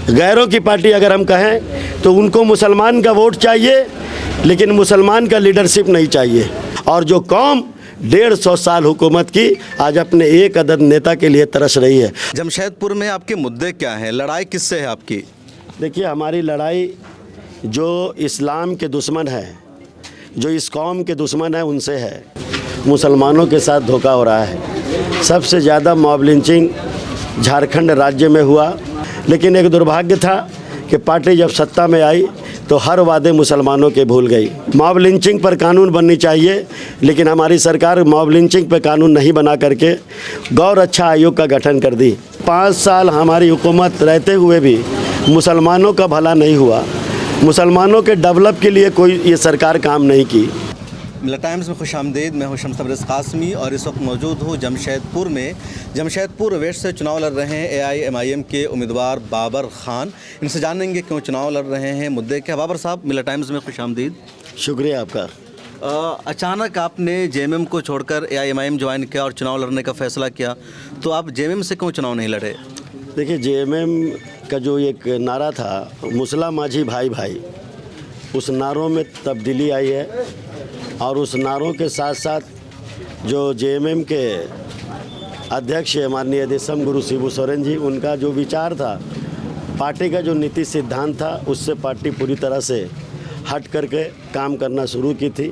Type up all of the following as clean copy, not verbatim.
गैरों की पार्टी अगर हम कहें तो उनको मुसलमान का वोट चाहिए, लेकिन मुसलमान का लीडरशिप नहीं चाहिए। और जो कौम 150 साल हुकूमत की आज अपने एक अदद नेता के लिए तरस रही है। जमशेदपुर में आपके मुद्दे क्या हैं? लड़ाई किससे है आपकी? देखिए, हमारी लड़ाई जो इस्लाम के दुश्मन है, जो इस कौम के दुश्मन है, उनसे है। मुसलमानों के साथ धोखा हो रहा है। सबसे ज़्यादा मॉब लिंचिंग झारखंड राज्य में हुआ, लेकिन एक दुर्भाग्य था कि पार्टी जब सत्ता में आई तो हर वादे मुसलमानों के भूल गई। मॉब लिंचिंग पर कानून बननी चाहिए, लेकिन हमारी सरकार मॉब लिंचिंग पर कानून नहीं बना करके गौ रक्षा आयोग का गठन कर दी। 5 साल हमारी हुकूमत रहते हुए भी मुसलमानों का भला नहीं हुआ, मुसलमानों के डेवलप के लिए कोई ये सरकार काम नहीं की। मिला टाइम्स में खुशामदीद। मैं हूं शम्स तबरेज़ कासमी और इस वक्त मौजूद हूं जमशेदपुर में। जमशेदपुर वेस्ट से चुनाव लड़ रहे हैं AIMIM के उम्मीदवार बाबर खान। इनसे जानेंगे क्यों चुनाव लड़ रहे हैं, मुद्दे क्या। बाबर साहब, मिला टाइम्स में खुशामदीद। शुक्रिया आपका। अचानक आपने JMM को छोड़कर AIMIM ज्वाइन किया और चुनाव लड़ने का फ़ैसला किया, तो आप JMM से क्यों चुनाव नहीं लड़े? देखिए, JMM का जो एक नारा था, मुसला माझी भाई भाई, उस नारों में तब्दीली आई है। और उस नारों के साथ साथ जो JMM के अध्यक्ष माननीय देशम गुरु शिबू सोरेन जी, उनका जो विचार था, पार्टी का जो नीति सिद्धांत था, उससे पार्टी पूरी तरह से हट करके काम करना शुरू की थी।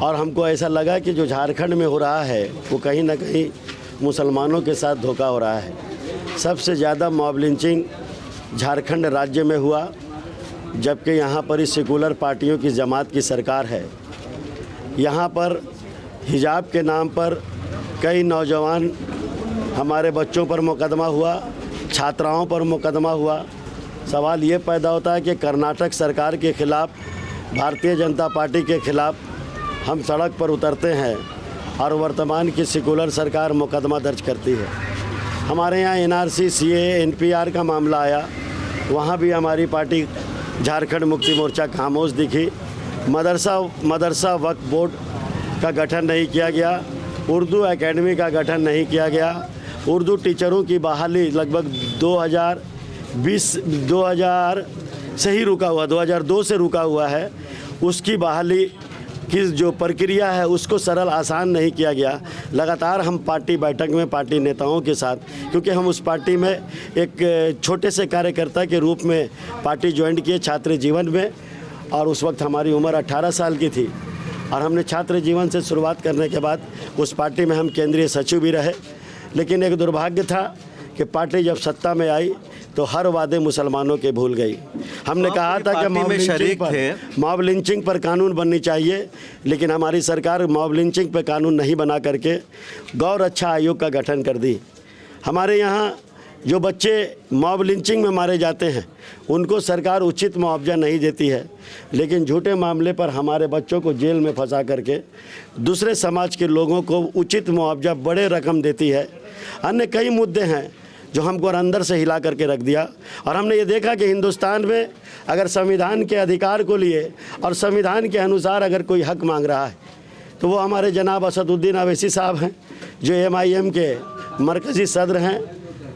और हमको ऐसा लगा कि जो झारखंड में हो रहा है वो कहीं ना कहीं मुसलमानों के साथ धोखा हो रहा है। सबसे ज़्यादा मॉब लिंचिंग झारखंड राज्य में हुआ, जबकि यहाँ पर इस सेकुलर पार्टियों की जमात की सरकार है। यहाँ पर हिजाब के नाम पर कई नौजवान हमारे बच्चों पर मुकदमा हुआ, छात्राओं पर मुकदमा हुआ। सवाल ये पैदा होता है कि कर्नाटक सरकार के ख़िलाफ़, भारतीय जनता पार्टी के ख़िलाफ़ हम सड़क पर उतरते हैं और वर्तमान की सेकुलर सरकार मुकदमा दर्ज करती है। हमारे यहाँ NRC CAA NPR का मामला आया, वहाँ भी हमारी पार्टी झारखंड मुक्ति मोर्चा खामोश दिखी। मदरसा वक्फ बोर्ड का गठन नहीं किया गया, उर्दू एकेडमी का गठन नहीं किया गया, उर्दू टीचरों की बहाली लगभग 2000 से ही रुका हुआ, 2002 से रुका हुआ है। उसकी बहाली की जो प्रक्रिया है उसको सरल आसान नहीं किया गया। लगातार हम पार्टी बैठक में पार्टी नेताओं के साथ, क्योंकि हम उस पार्टी में एक छोटे से कार्यकर्ता के रूप में पार्टी ज्वाइन किए छात्र जीवन में, और उस वक्त हमारी उम्र 18 साल की थी। और हमने छात्र जीवन से शुरुआत करने के बाद उस पार्टी में हम केंद्रीय सचिव भी रहे। लेकिन एक दुर्भाग्य था कि पार्टी जब सत्ता में आई तो हर वादे मुसलमानों के भूल गई। हमने कहा था कि मॉब लिंचिंग पर कानून बननी चाहिए, लेकिन हमारी सरकार मॉब लिंचिंग पर कानून नहीं बना करके गौ रक्षा आयोग का गठन कर दी। हमारे यहाँ जो बच्चे मॉब लिंचिंग में मारे जाते हैं उनको सरकार उचित मुआवजा नहीं देती है, लेकिन झूठे मामले पर हमारे बच्चों को जेल में फंसा करके दूसरे समाज के लोगों को उचित मुआवजा बड़े रकम देती है। अन्य कई मुद्दे हैं जो हमको अंदर से हिला करके रख दिया। और हमने ये देखा कि हिंदुस्तान में अगर संविधान के अधिकार को लिए और संविधान के अनुसार अगर कोई हक मांग रहा है तो वो हमारे जनाब असदुद्दीन अवैसी साहब हैं, जो MIM के मरकज़ी सदर हैं।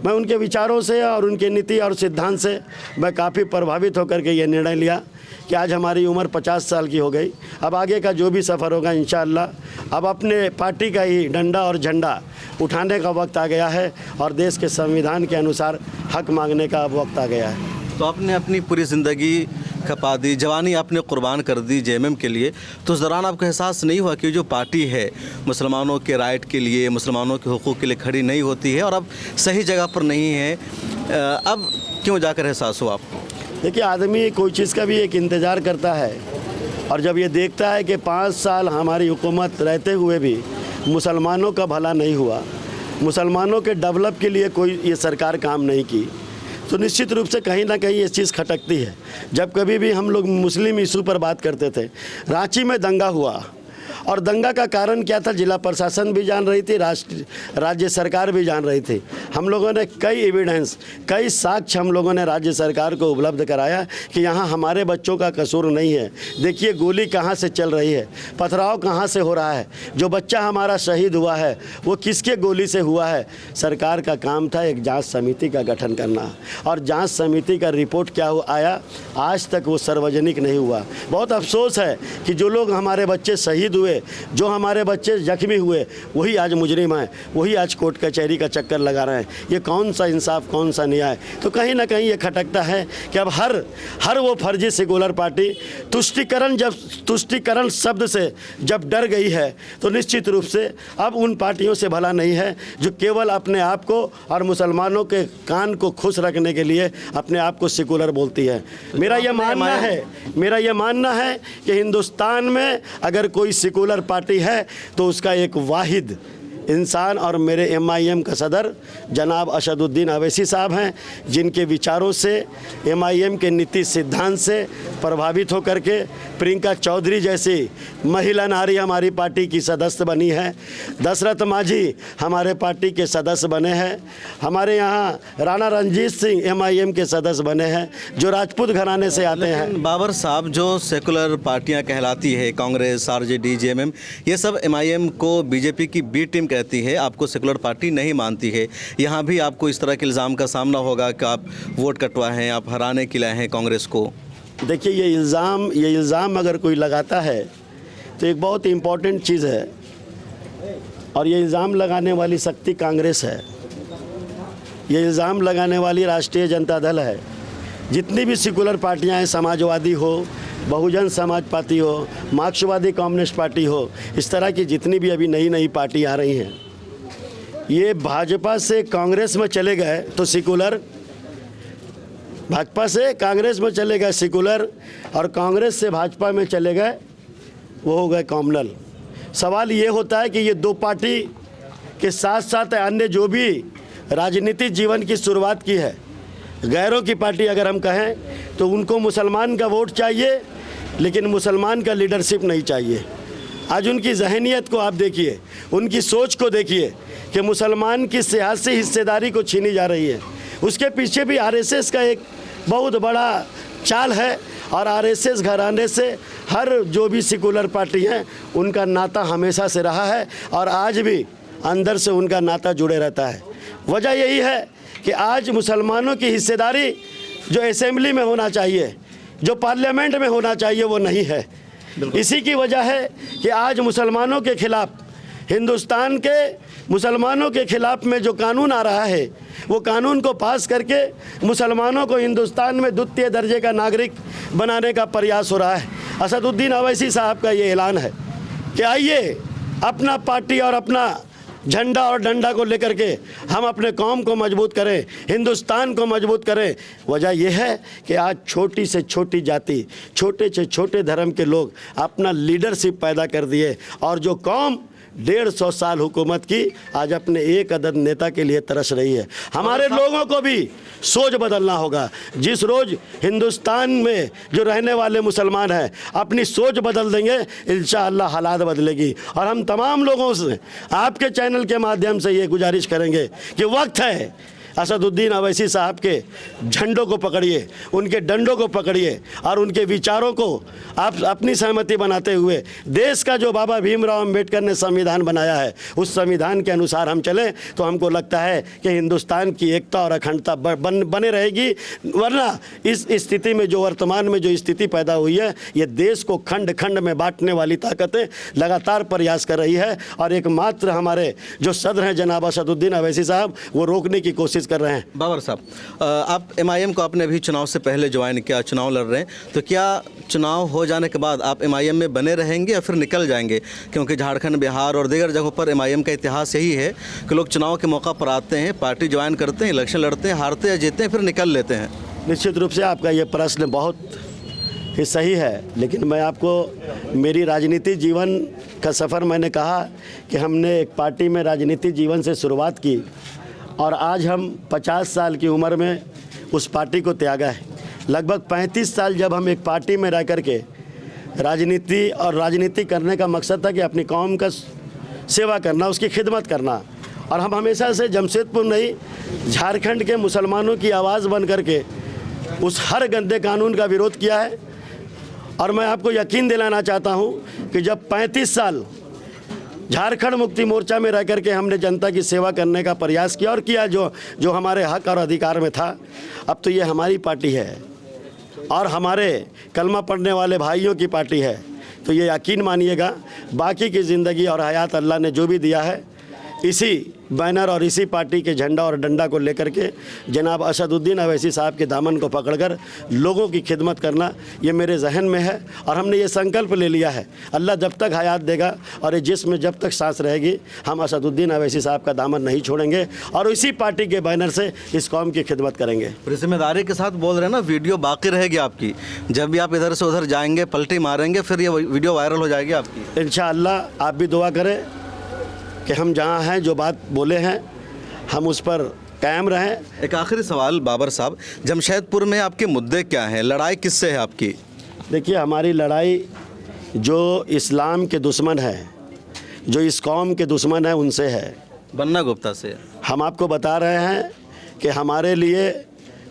मैं उनके विचारों से और उनके नीति और सिद्धांत से मैं काफ़ी प्रभावित होकर के ये निर्णय लिया कि आज हमारी उम्र 50 साल की हो गई। अब आगे का जो भी सफ़र होगा इंशाअल्लाह अब अपने पार्टी का ही डंडा और झंडा उठाने का वक्त आ गया है और देश के संविधान के अनुसार हक मांगने का अब वक्त आ गया है। तो आपने अपनी पूरी ज़िंदगी खपा दी, जवानी आपने कुर्बान कर दी JMM के लिए, तो उस दौरान आपको एहसास नहीं हुआ कि जो पार्टी है मुसलमानों के राइट के लिए, मुसलमानों के हुकूक़ के लिए खड़ी नहीं होती है और अब सही जगह पर नहीं है? अब क्यों जाकर एहसास हुआ आपको? देखिए, आदमी कोई चीज़ का भी एक इंतज़ार करता है, और जब ये देखता है कि 5 साल हमारी हुकूमत रहते हुए भी मुसलमानों का भला नहीं हुआ, मुसलमानों के डेवलप के लिए कोई ये सरकार काम नहीं की, तो निश्चित रूप से कहीं ना कहीं ये चीज़ खटकती है। जब कभी भी हम लोग मुस्लिम इशू पर बात करते थे, रांची में दंगा हुआ और दंगा का कारण क्या था, जिला प्रशासन भी जान रही थी, राज्य सरकार भी जान रही थी। हम लोगों ने कई एविडेंस, कई साक्ष्य हम लोगों ने राज्य सरकार को उपलब्ध कराया कि यहाँ हमारे बच्चों का कसूर नहीं है। देखिए गोली कहाँ से चल रही है, पथराव कहाँ से हो रहा है, जो बच्चा हमारा शहीद हुआ है वो किसके गोली से हुआ है। सरकार का काम था एक जांच समिति का गठन करना, और जांच समिति का रिपोर्ट क्या आया, आज तक वो सार्वजनिक नहीं हुआ। बहुत अफसोस है कि जो लोग हमारे बच्चे शहीद हुए, जो हमारे बच्चे जख्मी हुए, वही आज मुजरिम हैं, वही आज कोर्ट कचहरी का चक्कर लगा रहे हैं। ये कौन सा इंसाफ, कौन सा न्याय। तो कहीं ना कहीं ये खटकता है कि अब हर वो फर्जी सेकुलर पार्टी तुष्टीकरण शब्द से जब डर गई है तो निश्चित रूप से अब उन पार्टियों से भला नहीं है जो केवल अपने आप को और मुसलमानों के कान को खुश रखने के लिए अपने आप को सेकुलर बोलती है। मेरा यह मानना है कि हिंदुस्तान में अगर कोई सेकुलर पार्टी है तो उसका एक वाहिद इंसान और मेरे MIM का सदर जनाब असदुद्दीन अवैसी साहब हैं, जिनके विचारों से MIM के नीति सिद्धांत से प्रभावित होकर के प्रियंका चौधरी जैसी महिला नारी हमारी पार्टी की सदस्य बनी है, दशरथ मांझी हमारे पार्टी के सदस्य बने हैं, हमारे यहाँ राणा रंजीत सिंह MIM के सदस्य बने हैं जो राजपूत घराने से आते हैं। बाबर साहब, जो सेकुलर पार्टियां कहलाती है कांग्रेस, RJD, JMM, ये सब MIM को बीजेपी की बी टीम कहती है, आपको सेकुलर पार्टी नहीं मानती है। यहाँ भी आपको इस तरह के इल्ज़ाम का सामना होगा कि आप वोट कटवाए हैं, आप हराने के लिए हैं कांग्रेस को। देखिए ये इल्ज़ाम अगर कोई लगाता है तो एक बहुत इम्पॉर्टेंट चीज़ है, और ये इल्ज़ाम लगाने वाली शक्ति कांग्रेस है, ये इल्ज़ाम लगाने वाली राष्ट्रीय जनता दल है। जितनी भी सेकुलर पार्टियां हैं, समाजवादी हो, बहुजन समाज पार्टी हो, मार्क्सवादी कम्युनिस्ट पार्टी हो, इस तरह की जितनी भी अभी नई पार्टी आ रही हैं, ये भाजपा से कांग्रेस में चले गए तो सेकुलर, भाजपा से कांग्रेस में चले गए सेकुलर, और कांग्रेस से भाजपा में चले गए वो हो गए कॉमनल। सवाल ये होता है कि ये दो पार्टी के साथ साथ अन्य जो भी राजनीतिक जीवन की शुरुआत की है, गैरों की पार्टी अगर हम कहें तो उनको मुसलमान का वोट चाहिए लेकिन मुसलमान का लीडरशिप नहीं चाहिए। आज उनकी जहनीत को आप देखिए, उनकी सोच को देखिए कि मुसलमान की सियासी हिस्सेदारी को छीनी जा रही है। उसके पीछे भी RSS का एक बहुत बड़ा चाल है, और RSS घराने से हर जो भी सेकुलर पार्टी हैं उनका नाता हमेशा से रहा है और आज भी अंदर से उनका नाता जुड़े रहता है। वजह यही है कि आज मुसलमानों की हिस्सेदारी जो असेंबली में होना चाहिए, जो पार्लियामेंट में होना चाहिए, वो नहीं है। इसी की वजह है कि आज मुसलमानों के खिलाफ, हिंदुस्तान के मुसलमानों के खिलाफ में जो कानून आ रहा है, वो कानून को पास करके मुसलमानों को हिंदुस्तान में द्वितीय दर्जे का नागरिक बनाने का प्रयास हो रहा है। असदुद्दीन अवैसी साहब का ये ऐलान है कि आइए अपना पार्टी और अपना झंडा और डंडा को लेकर के हम अपने कौम को मजबूत करें, हिंदुस्तान को मजबूत करें। वजह यह है कि आज छोटी से छोटी जाति, छोटे से छोटे धर्म के लोग अपना लीडरशिप पैदा कर दिए, और जो कौम 150 साल हुकूमत की आज अपने एक अदद नेता के लिए तरस रही है। हमारे लोगों को भी सोच बदलना होगा। जिस रोज़ हिंदुस्तान में जो रहने वाले मुसलमान हैं अपनी सोच बदल देंगे, इंशाअल्लाह हालात बदलेगी। और हम तमाम लोगों से आपके चैनल के माध्यम से ये गुजारिश करेंगे कि वक्त है, असदुद्दीन अवैसी साहब के झंडों को पकड़िए, उनके डंडों को पकड़िए और उनके विचारों को आप अपनी सहमति बनाते हुए देश का जो बाबा भीमराव अंबेडकर ने संविधान बनाया है उस संविधान के अनुसार हम चलें तो हमको लगता है कि हिंदुस्तान की एकता और अखंडता बने रहेगी। वरना इस स्थिति में जो वर्तमान में जो स्थिति पैदा हुई है, ये देश को खंड खंड में बांटने वाली ताकतें लगातार प्रयास कर रही है, और एकमात्र हमारे जो सदर हैं जनाब असदुद्दीन अवैसी साहब, वो रोकने की कोशिश कर रहे हैं। बाबर साहब, आप MIM को आपने अभी चुनाव से पहले ज्वाइन किया, चुनाव लड़ रहे हैं, तो क्या चुनाव हो जाने के बाद आप MIM में बने रहेंगे या फिर निकल जाएंगे? क्योंकि झारखंड, बिहार और दीगर जगहों पर MIM का इतिहास यही है कि लोग चुनाव के मौका पर आते हैं, पार्टी ज्वाइन करते हैं, इलेक्शन लड़ते हैं, हारते हैं, जीतते हैं, फिर निकल लेते हैं। निश्चित रूप से आपका ये प्रश्न बहुत ही सही है, लेकिन मैं आपको मेरी राजनीतिक जीवन का सफ़र, मैंने कहा कि हमने एक पार्टी में राजनीतिक जीवन से शुरुआत की और आज हम 50 साल की उम्र में उस पार्टी को त्यागा है। लगभग 35 साल जब हम एक पार्टी में रह कर के राजनीति और राजनीति करने का मकसद था कि अपनी कौम का सेवा करना, उसकी खिदमत करना। और हम हमेशा से जमशेदपुर नहीं, झारखंड के मुसलमानों की आवाज़ बन करके उस हर गंदे कानून का विरोध किया है। और मैं आपको यकीन दिलाना चाहता हूं कि जब 35 साल झारखंड मुक्ति मोर्चा में रह करके हमने जनता की सेवा करने का प्रयास किया और किया जो हमारे हक और अधिकार में था, अब तो ये हमारी पार्टी है और हमारे कलमा पढ़ने वाले भाइयों की पार्टी है। तो ये यकीन मानिएगा, बाकी की ज़िंदगी और हयात अल्लाह ने जो भी दिया है, इसी बैनर और इसी पार्टी के झंडा और डंडा को लेकर के जनाब असदुद्दीन अवैसी साहब के दामन को पकड़कर लोगों की खिदमत करना, ये मेरे जहन में है। और हमने ये संकल्प ले लिया है, अल्लाह जब तक हयात देगा और ये जिस्म जब तक सांस रहेगी, हम असदुद्दीन अवैसी साहब का दामन नहीं छोड़ेंगे और इसी पार्टी के बैनर से इस कौम की खिदमत करेंगे। पूरी जिम्मेदारी के साथ बोल रहे हैं ना, वीडियो बाकी रहेगी आपकी, जब भी आप इधर से उधर जाएंगे, पलटी मारेंगे, फिर ये वीडियो वायरल हो जाएगी आपकी। इंशाअल्लाह आप भी दुआ करें कि हम जहाँ हैं, जो बात बोले हैं, हम उस पर कायम रहें। एक आखिरी सवाल बाबर साहब, जमशेदपुर में आपके मुद्दे क्या हैं, लड़ाई किससे है आपकी? देखिए, हमारी लड़ाई जो इस्लाम के दुश्मन है, जो इस कौम के दुश्मन है, उनसे है, बन्ना गुप्ता से। हम आपको बता रहे हैं कि हमारे लिए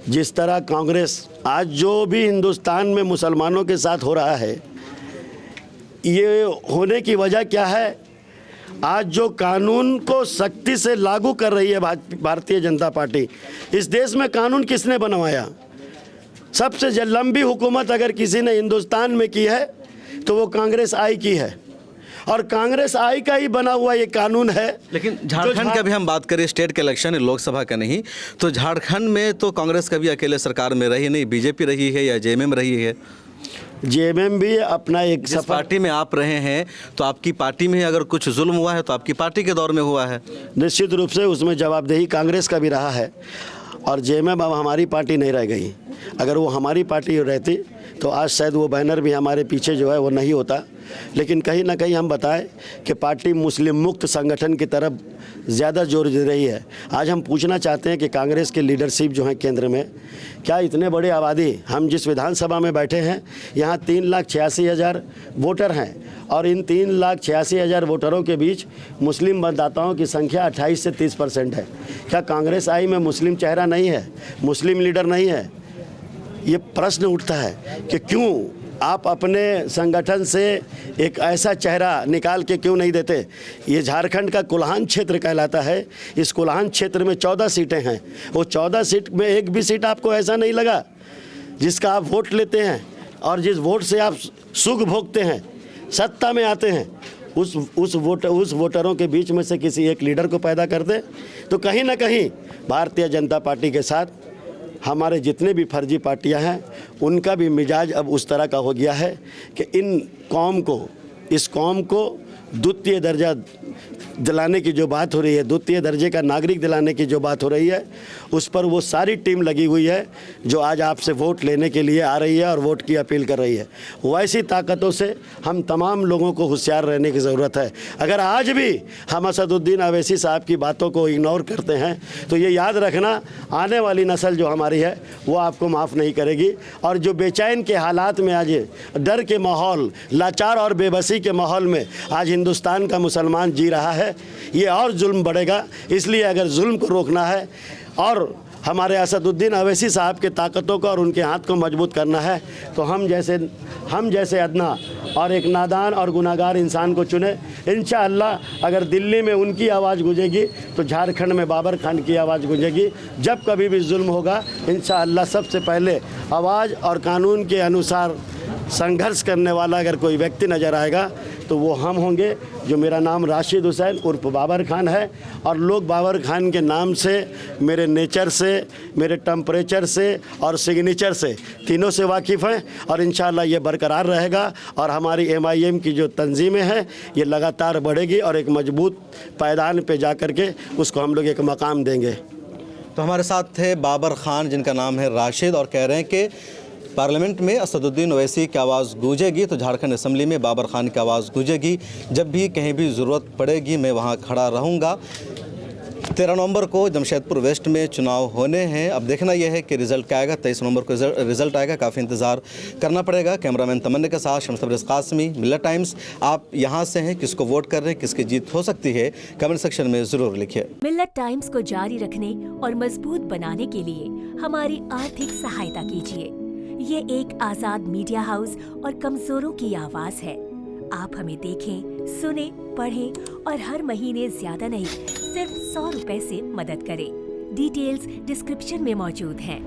जिस तरह कांग्रेस आज जो भी हिंदुस्तान में मुसलमानों के साथ हो रहा है, ये होने की वजह क्या है? आज जो कानून को सख्ती से लागू कर रही है भारतीय जनता पार्टी, इस देश में कानून किसने बनवाया? सबसे लंबी हुकूमत अगर किसी ने हिंदुस्तान में की है तो वो कांग्रेस आई की है, और कांग्रेस आई का ही बना हुआ ये कानून है। लेकिन झारखंड का भी हम बात करें, स्टेट के इलेक्शन, लोकसभा का नहीं, तो झारखंड में तो कांग्रेस कभी अकेले सरकार में रही नहीं, बीजेपी रही है या जेएमएम रही है। जेएमएम भी अपना एक जिस पार्टी में आप रहे हैं, तो आपकी पार्टी में अगर कुछ जुल्म हुआ है तो आपकी पार्टी के दौर में हुआ है। निश्चित रूप से उसमें जवाबदेही कांग्रेस का भी रहा है, और जेएमएम अब हमारी पार्टी नहीं रह गई। अगर वो हमारी पार्टी रहती तो आज शायद वो बैनर भी हमारे पीछे जो है वो नहीं होता। लेकिन कहीं ना कहीं हम बताएं कि पार्टी मुस्लिम मुक्त संगठन की तरफ ज़्यादा जोर दे रही है। आज हम पूछना चाहते हैं कि कांग्रेस की लीडरशिप जो है केंद्र में, क्या इतने बड़े आबादी, हम जिस विधानसभा में बैठे हैं यहाँ 3,86,000 वोटर हैं, और इन 3,86,000 वोटरों के बीच मुस्लिम मतदाताओं की संख्या 28 से 30% है। क्या कांग्रेस आई में मुस्लिम चेहरा नहीं है, मुस्लिम लीडर नहीं है? ये प्रश्न उठता है कि क्यों आप अपने संगठन से एक ऐसा चेहरा निकाल के क्यों नहीं देते? ये झारखंड का कोल्हान क्षेत्र कहलाता है। इस कोल्हान क्षेत्र में 14 सीटें हैं। वो 14 सीट में एक भी सीट आपको ऐसा नहीं लगा जिसका आप वोट लेते हैं और जिस वोट से आप सुख भोगते हैं, सत्ता में आते हैं, उस वोटरों के बीच में से किसी एक लीडर को पैदा कर दे? तो कहीं ना कहीं भारतीय जनता पार्टी के साथ हमारे जितने भी फर्जी पार्टियां हैं, उनका भी मिजाज अब उस तरह का हो गया है कि इस कौम को द्वितीय दर्जा दिलाने की जो बात हो रही है, द्वितीय दर्जे का नागरिक दिलाने की जो बात हो रही है, उस पर वो सारी टीम लगी हुई है जो आज आपसे वोट लेने के लिए आ रही है और वोट की अपील कर रही है। वैसी ताकतों से हम तमाम लोगों को होशियार रहने की ज़रूरत है। अगर आज भी हम असदुद्दीन अवैसी साहब की बातों को इग्नोर करते हैं तो ये याद रखना, आने वाली नस्ल जो हमारी है वो आपको माफ़ नहीं करेगी। और जो बेचैन के हालात में आज डर के माहौल, लाचार और बेबसी के माहौल में आज हिंदुस्तान का मुसलमान जी रहा है, ये और जुल्म बढ़ेगा। इसलिए अगर जुल्म को रोकना है और हमारे असदुद्दीन अवैसी साहब के ताकतों को और उनके हाथ को मजबूत करना है, तो हम जैसे अदना और एक नादान और गुनाहगार इंसान को चुने। इंशाअल्लाह अगर दिल्ली में उनकी आवाज़ गूंजेगी तो झारखंड में बाबर खान की आवाज़ गूंजेगी। जब कभी भी जुल्म होगा, इंशाअल्लाह सबसे पहले आवाज़ और कानून के अनुसार संघर्ष करने वाला अगर कोई व्यक्ति नज़र आएगा तो वो हम होंगे। जो मेरा नाम राशिद हुसैन उर्फ बाबर खान है, और लोग बाबर खान के नाम से, मेरे नेचर से, मेरे टेम्परेचर से और सिग्नेचर से, तीनों से वाकिफ़ हैं। और इंशाअल्लाह ये बरकरार रहेगा और हमारी MIM की जो तंजीमें हैं ये लगातार बढ़ेगी और एक मजबूत पायदान पे जा कर के उसको हम लोग एक मकाम देंगे। तो हमारे साथ थे बाबर खान, जिनका नाम है राशिद, और कह रहे हैं कि पार्लियामेंट में असदुद्दीन ओवैसी की आवाज़ गूंजेगी तो झारखंड असेंबली में बाबर खान की आवाज़ गूंजेगी। जब भी कहीं भी ज़रूरत पड़ेगी मैं वहाँ खड़ा रहूँगा। 13 नवंबर को जमशेदपुर वेस्ट में चुनाव होने हैं। अब देखना यह है कि रिजल्ट क्या आएगा। 23 नवंबर को रिजल्ट आएगा, काफ़ी इंतजार करना पड़ेगा। कैमरामैन तमन्ने के साथ शम्स तबरेज़ कासमी, मिल्लत टाइम्स। आप यहाँ से हैं, किसको वोट कर रहे हैं, किसकी जीत हो सकती है, कमेंट सेक्शन में ज़रूर लिखिए। मिल्लत टाइम्स को जारी रखने और मजबूत बनाने के लिए हमारी आर्थिक सहायता कीजिए। ये एक आजाद मीडिया हाउस और कमजोरों की आवाज है। आप हमें देखें, सुने, पढ़ें और हर महीने ज्यादा नहीं, सिर्फ 100 रुपए से मदद करें। डिटेल्स डिस्क्रिप्शन में मौजूद हैं।